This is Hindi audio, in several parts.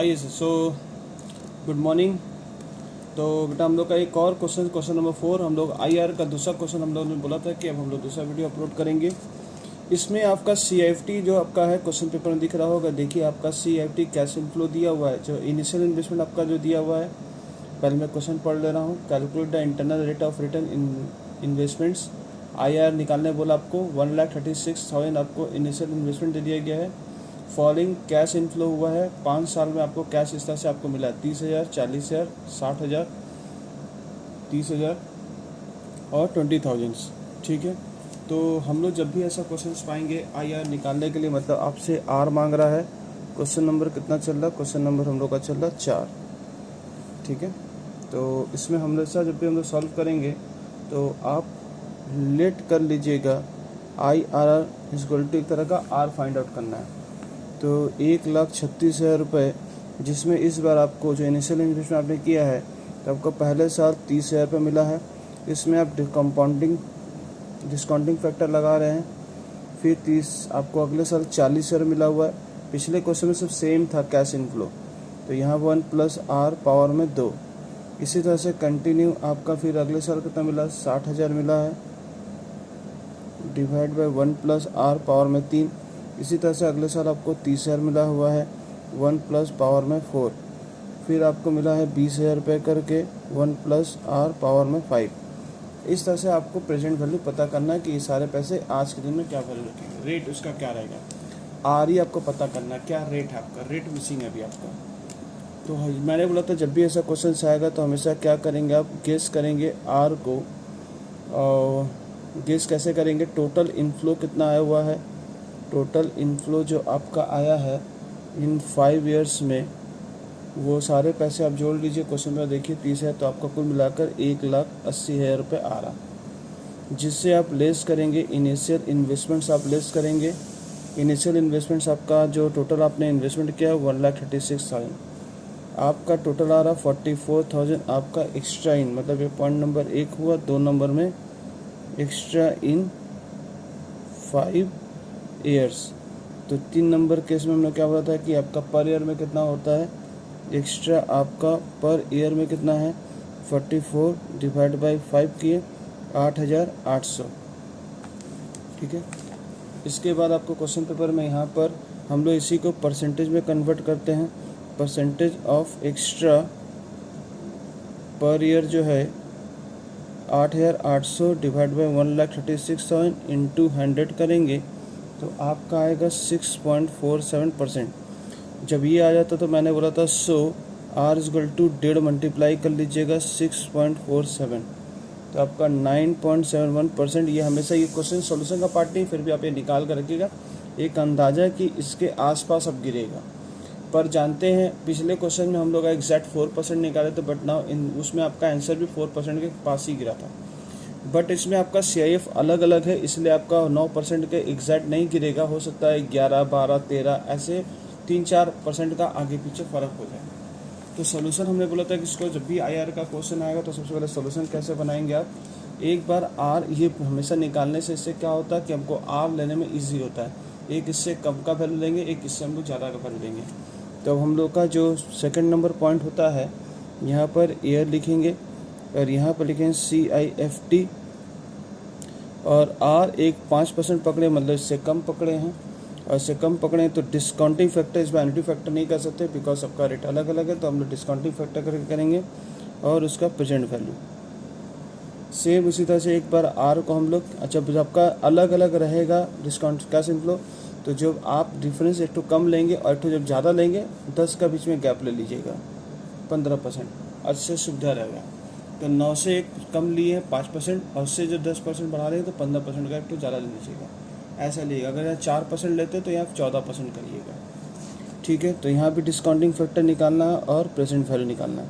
आइए सो गुड मॉर्निंग। तो बेटा हम लोग का एक और क्वेश्चन नंबर 4 हम लोग आईआर का दूसरा क्वेश्चन हम लोग ने बोला था कि अब हम लोग दूसरा वीडियो अपलोड करेंगे। इसमें आपका सीएफटी जो आपका है क्वेश्चन पेपर में दिख रहा होगा। देखिए आपका सीएफटी कैश इनफ्लो दिया हुआ है, जो इनिशियल इन्वेस्टमेंट आपका जो दिया हुआ है। पहले मैं क्वेश्चन पढ़ ले रहा हूँ। Calculate the internal rate of return in investments. IR निकालने बोला आपको 1,36,000 आपको इनिशियल इन्वेस्टमेंट दे दिया गया है। फॉलोइंग कैश इनफ्लो हुआ है 5 साल में आपको कैश इस तरह से आपको मिला 30,000, 40,000, 60,000, 30,000 और 20,000। ठीक है, तो हम लोग जब भी ऐसा क्वेश्चन पाएंगे आईआर निकालने के लिए, मतलब आपसे आर मांग रहा है। क्वेश्चन नंबर कितना चल रहा है? क्वेश्चन नंबर हम लोग का चल रहा है 4। ठीक है, तो इसमें हम लोग जब भी हम लोग सॉल्व करेंगे तो आप लेट कर लीजिएगा I R R equal to एक तरह का आर फाइंड आउट करना है। तो 1,36,000 रुपये, जिसमें इस बार आपको जो इनिशियल इन्वेस्टमेंट आपने किया है तो आपको पहले साल 30,000 रुपये मिला है। इसमें आप डिस्काउंटिंग फैक्टर लगा रहे हैं। फिर 30 आपको अगले साल 40,000 मिला हुआ है। पिछले क्वेश्चन में सब सेम था कैश इनफ्लो, तो यहाँ 1 प्लस आर पावर में 2। इसी तरह से कंटिन्यू आपका फिर अगले साल कितना मिला? 60,000 मिला है, divide by 1 plus R power में 3। इसी तरह से अगले साल आपको 30,000 मिला हुआ है, 1 प्लस पावर में 4। फिर आपको मिला है 20,000 रुपये करके 1 प्लस आर पावर में 5। इस तरह से आपको प्रेजेंट वैल्यू पता करना है कि ये सारे पैसे आज के दिन में क्या वैल्यू रखेंगे, रेट उसका क्या रहेगा। आर ही आपको पता करना है क्या रेट है आपका, रेट मिसिंग है अभी आपका। तो मैंने बोला था जब भी ऐसा क्वेश्चन आएगा तो हमेशा क्या करेंगे आप, गेस करेंगे आर को। और गेस कैसे करेंगे? टोटल इनफ्लो कितना आया हुआ है, टोटल इनफ्लो जो आपका आया है इन 5 ईयर्स में, वो सारे पैसे आप जोड़ लीजिए। क्वेश्चन में देखिए 30 है तो आपका कुल मिलाकर 1,80,000 रुपये आ रहा, जिससे आप लेस करेंगे इनिशियल इन्वेस्टमेंट्स, आप लेस करेंगे इनिशियल इन्वेस्टमेंट्स। आपका जो टोटल आपने इन्वेस्टमेंट किया है 1,36,000, आपका टोटल आ रहा 44,000 आपका एक्स्ट्रा इन, मतलब ये पॉइंट नंबर 1 हुआ। 2 नंबर में एक्स्ट्रा इन 5 ईयर्स। तो 3 नंबर केस में हमने क्या बोला था कि आपका पर ईयर में कितना होता है एक्स्ट्रा, आपका पर ईयर में कितना है 44 डिवाइड बाई 5 किए 8,800। ठीक है, इसके बाद आपको क्वेश्चन पेपर में यहाँ पर हम लोग इसी को परसेंटेज में कन्वर्ट करते हैं। Percentage of extra per year जो है 8,800 डिवाइड बाई 1,36,000 इंटू 100 करेंगे तो आपका आएगा 6.47%। जब ये आ जाता तो मैंने बोला था आर इक्वल टू 1.5 मल्टीप्लाई कर लीजिएगा 6.47, तो आपका 9.71%। ये हमेशा ये क्वेश्चन सॉल्यूशन का पार्ट नहीं, फिर भी आप ये निकाल कर रखिएगा। एक अंदाज़ा कि इसके आसपास अब गिरेगा। पर जानते हैं पिछले क्वेश्चन में हम लोग एग्जैक्ट 4% निकाले थे, बट नाउ उसमें आपका आंसर भी 4% के पास ही गिरा था। बट इसमें आपका CIF अलग अलग है, इसलिए आपका 9% के एग्जैक्ट नहीं गिरेगा। हो सकता है 11, 12, 13 ऐसे 3-4% का आगे पीछे फ़र्क हो जाए। तो सोल्यूशन हमने बोला था कि इसको जब भी IR का क्वेश्चन आएगा तो सबसे पहले सोल्यूशन कैसे बनाएंगे आप, एक बार आर ये हमेशा निकालने से इससे क्या होता है कि हमको आर लेने में ईजी होता है। एक इससे कम का वैल्यू लेंगे, एक इससे हम लोग ज़्यादा का वैल्यू लेंगे। तो हम लोग का जो सेकंड नंबर पॉइंट होता है, यहाँ पर ईयर लिखेंगे और यहाँ पर लिखेंगे CIFT, और आर एक 5% पकड़े, मतलब इससे कम पकड़े हैं। और इससे कम पकड़े तो डिस्काउंटिंग फैक्टर, इसमें एनुटी फैक्टर नहीं कर सकते बिकॉज सबका रेट अलग अलग है, तो हम लोग डिस्काउंटिंग फैक्टर करके करेंगे और उसका प्रेजेंट वैल्यू सेम उसी तरह से। एक बार आर को हम लोग, अच्छा जब आपका अलग अलग रहेगा डिस्काउंट कैश इनफ्लो, तो जब आप डिफरेंस एक तो कम लेंगे और एक तो जब ज़्यादा लेंगे 10 का बीच में गैप ले लीजिएगा 15%, अच्छे सुविधा रहेगा। तो 9 से एक कम लिए हैं 5%, और उससे जो 10% बढ़ा रहे हैं तो 15% का एक तो ज़्यादा ले लीजिएगा, ऐसा लिएगा। अगर यहाँ 4% लेते हैं तो यहाँ 14% करिएगा। ठीक है, तो यहाँ भी डिस्काउंटिंग फैक्टर निकालना है और प्रेजेंट वैल्यू निकालना है।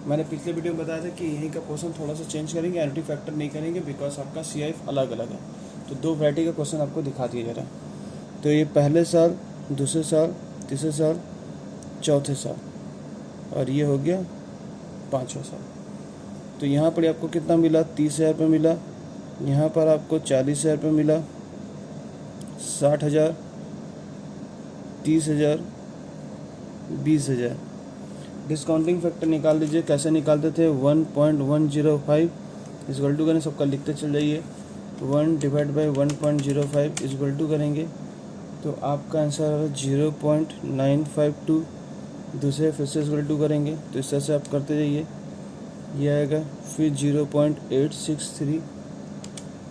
मैंने पिछले वीडियो में बताया था कि यहीं का क्वेश्चन थोड़ा सा चेंज करेंगे, एनुटी फैक्टर नहीं करेंगे बिकॉज आपका CIF अलग अलग है। तो 2 वैरायटी का क्वेश्चन आपको दिखा दिया जा रहा है। तो ये पहले साल, दूसरे साल, तीसरे साल, चौथे साल, और ये हो गया 5वां साल। तो यहाँ पर आपको कितना मिला? 30,000 रुपये मिला। यहाँ पर आपको 40,000 रुपये मिला, 60,000, 30,000, 20,000। डिस्काउंटिंग फैक्टर निकाल लीजिए। कैसे निकालते थे, 1.105 इक्वल टू करें, सबका लिखते चल जाइए, 1 डिवाइड बाई 1.05 इक्वल टू करेंगे तो आपका आंसर आ रहा है 0.952। दूसरे फिर से इक्वल टू करेंगे तो इस तरह से आप करते जाइए, ये आएगा। फिर 0.863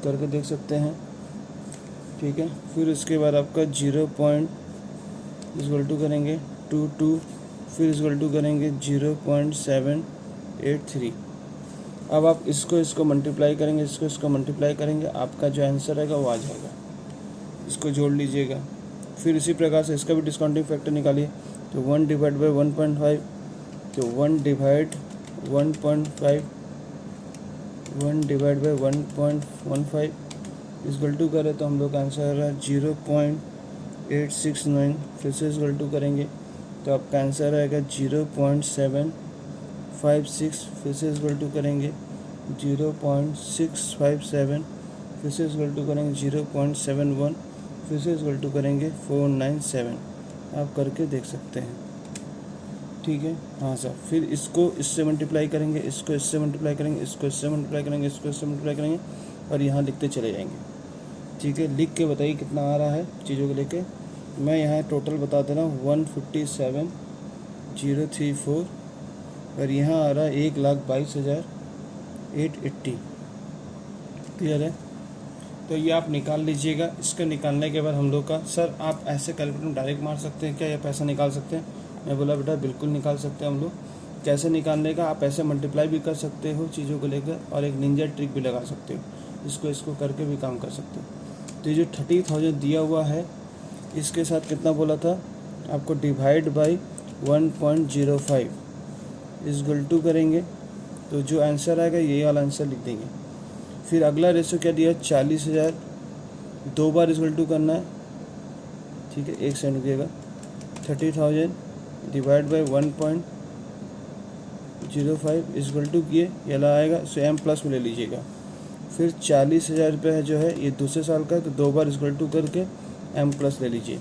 करके देख सकते हैं, ठीक है। फिर उसके बाद आपका 0 इक्वल टू करेंगे 22, फिर इक्वल टू करेंगे 0.783। अब आप इसको मल्टीप्लाई करेंगे, इसको मल्टीप्लाई करेंगे, आपका जो आंसर आएगा वो आ जाएगा। इसको जोड़ लीजिएगा। फिर इसी प्रकार से इसका भी डिस्काउंटिंग फैक्टर निकालिए, तो 1 डिवाइड बाई 1.5, तो 1 divide 1.5, 1 divide by 1.15 equal to करें तो हम लोग का आंसर आ रहा है 0.869। फिर से इक्वल टू करेंगे तो आपका आंसर आएगा 0.756। फिर से इक्वल टू करेंगे 0.657। फिर से इक्वल टू करेंगे 0.71। फिर से इक्वल टू करेंगे 497। आप करके देख सकते हैं, ठीक है। हाँ सर, फिर इसको इससे मल्टीप्लाई करेंगे, इसको इससे मल्टीप्लाई करेंगे, इसको इससे मल्टीप्लाई करेंगे, इसको इससे मल्टीप्लाई करेंगे और यहाँ लिखते चले जाएंगे, ठीक है। लिख के बताइए कितना आ रहा है चीज़ों को लेके। मैं यहाँ टोटल बता दे रहा हूँ 157,034 और यहाँ आ रहा है 1,22,880। क्लियर है। तो ये आप निकाल लीजिएगा। इसका निकालने के बाद हम लोग का, सर आप ऐसे कैलकुलेटर में डायरेक्ट मार सकते हैं क्या या पैसा निकाल सकते हैं? मैं बोला बेटा बिल्कुल निकाल सकते हैं हम लोग। कैसे निकालने का, आप ऐसे मल्टीप्लाई भी कर सकते हो चीज़ों को लेकर और एक निंजा ट्रिक भी लगा सकते हो, इसको करके भी काम कर सकते हो। तो ये जो 30,000 दिया हुआ है इसके साथ कितना बोला था आपको, डिवाइड बाई 1.05 इक्वल टू करेंगे तो जो आंसर आएगा ये वाला आंसर लिख देंगे। फिर अगला रेशो क्या दिया, 40,000 दो बार इक्वल टू करना है, ठीक है। एक सेकंड रुकिएगा, 30,000 डिवाइड बाई 1.05 इक्वल टू किए, ये वाला आएगा, सो एम प्लस में ले लीजिएगा। फिर 40,000 रुपये है जो है ये दूसरे साल का है, तो दो बार इक्वल टू करके एम प्लस ले लीजिए।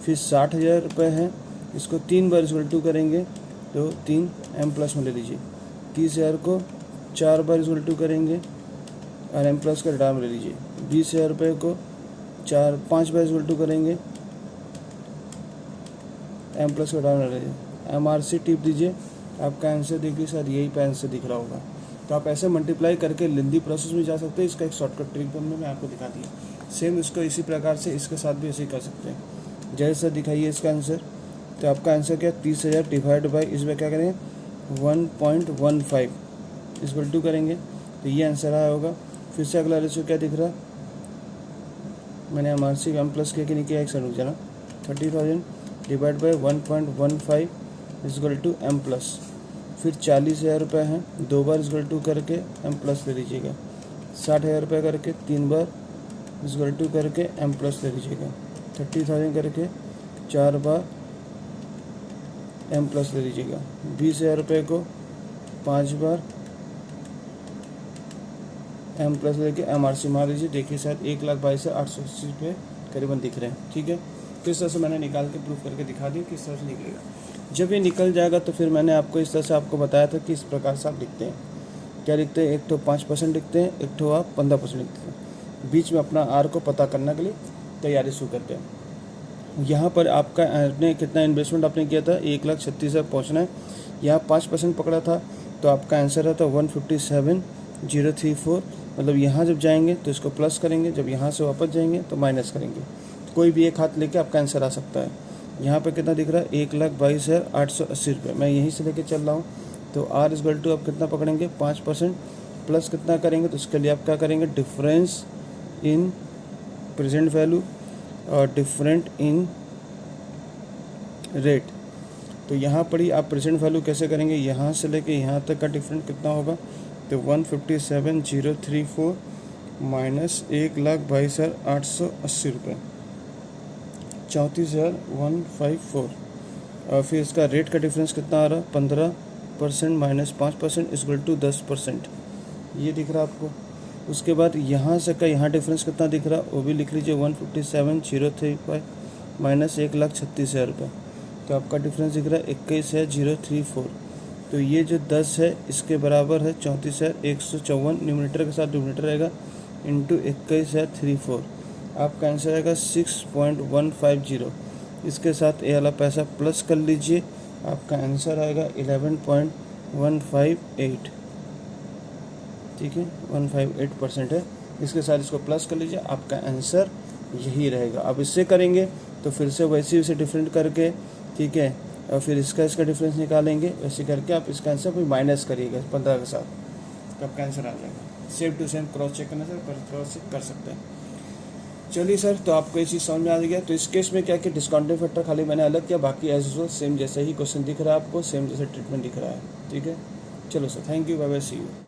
फिर 60,000 रुपये है, इसको 3 बार इक्वल टू करेंगे तो 3 एम प्लस में ले लीजिए। 30,000 को 4 बार इक्वल टू करेंगे और एम प्लस का डाटा में ले लीजिए। 20,000 रुपये को 5 बार इक्वल टू करेंगे, एम प्लस का डाटा में ले लीजिए। MRC टिप दीजिए, आपका आंसर देखिए सर यही पे आंसर दिख रहा होगा। तो आप ऐसे मल्टीप्लाई करके लेंदी प्रोसेस में जा सकते हैं। इसका एक शॉर्टकट ट्रिक हमने मैं आपको दिखा दिया। सेम इसको इसी प्रकार से इसके साथ भी ऐसे ही कर सकते हैं। जैसे दिखाइए इसका आंसर, तो आपका आंसर क्या, 30,000 डिवाइड बाई इसमें क्या करेंगे 1.15 इक्वल टू करेंगे तो ये आंसर आया होगा। फिर से अगला रेशो क्या दिख रहा, मैंने MRC एम प्लस किया कि नहीं किया, एक सेकंड रुक जाना। 30,000 divide by 1.15 equal to M plus. फिर 40,000 रुपये हैं, दो बार इक्वल टू करके एम प्लस ले लीजिएगा। 60,000 रुपये करके 3 बार इक्वल टू करके एम प्लस ले लीजिएगा। 30,000 करके 4 बार एम प्लस ले लीजिएगा। 20,000 रुपये को 5 बार एम प्लस लेके MRC मार लीजिए। देखिए शायद 1,22,880 रुपये करीबन दिख रहे हैं, ठीक है। तो इस तरह से मैंने निकाल के प्रूफ करके दिखा दिया किस तरह से निकलेगा। जब ये निकल जाएगा तो फिर मैंने आपको इस तरह से आपको बताया था कि इस प्रकार से आप लिखते हैं। क्या लिखते हैं, एक तो 5% लिखते हैं, एक तो आप 15% लिखते हैं। बीच में अपना R को पता करने के लिए तैयारी शुरू करते हैं। यहाँ पर आपका आपने कितना इन्वेस्टमेंट आपने किया था, 1,36,000 पहुँचना है। यहाँ 5% पकड़ा था तो आपका आंसर रहता 157,034। मतलब यहाँ जब जाएंगे तो इसको प्लस करेंगे, जब यहाँ से वापस जाएंगे तो माइनस करेंगे। कोई भी एक हाथ लेके आपका आंसर आ सकता है। यहाँ पे कितना दिख रहा है, 1,22,880 रुपये। मैं यहीं से लेके चल रहा हूँ। तो R इक्वल टू आप कितना पकड़ेंगे, 5% प्लस कितना करेंगे, तो उसके लिए आप क्या करेंगे, डिफरेंस इन प्रेजेंट वैल्यू और डिफरेंट इन रेट। तो यहाँ पर ही आप प्रेजेंट वैल्यू कैसे करेंगे, यहाँ से लेके यहाँ तक का डिफरेंट कितना होगा, तो 157,034 माइनस 1,22,880 रुपये, 34,154। और फिर इसका रेट का डिफरेंस कितना आ रहा, 15% माइनस 5% इक्वल टू 10%। ये दिख रहा आपको। उसके बाद यहाँ से का यहाँ डिफरेंस कितना दिख रहा, वो भी लिख लीजिए, 157,035 माइनस 1,36,000 रुपये। तो आपका डिफरेंस दिख रहा है 21,034। तो ये जो 10 है इसके बराबर है 34,154, न्यूमरेटर के साथ डिनोमिनेटर रहेगा इंटू 21,34। आपका आंसर आएगा 6.150। इसके साथ ये वाला पैसा प्लस कर लीजिए, आपका आंसर आएगा 11.158। ठीक है, 158% है। इसके साथ इसको प्लस कर लीजिए, आपका आंसर यही रहेगा। अब इससे करेंगे तो फिर से वैसे उसे डिफरेंट करके, ठीक है, और फिर इसका डिफरेंस निकालेंगे। वैसे करके आप इसका आंसर कोई माइनस करिएगा 15 के साथ, तो आपका आंसर आ जाएगा। Same to same cross check करना सर, क्रॉस चेक कर सकते हैं। चलिए सर, तो आपको ये चीज़ समझ में आ गया। तो इस केस में क्या कि डिस्काउंटिंग फैक्टर खाली मैंने अलग किया, बाकी एज यूजुअल सेम जैसा ही क्वेश्चन दिख रहा है आपको, सेम जैसा ट्रीटमेंट दिख रहा है। ठीक है, चलो sir, thank you, bye bye, see you.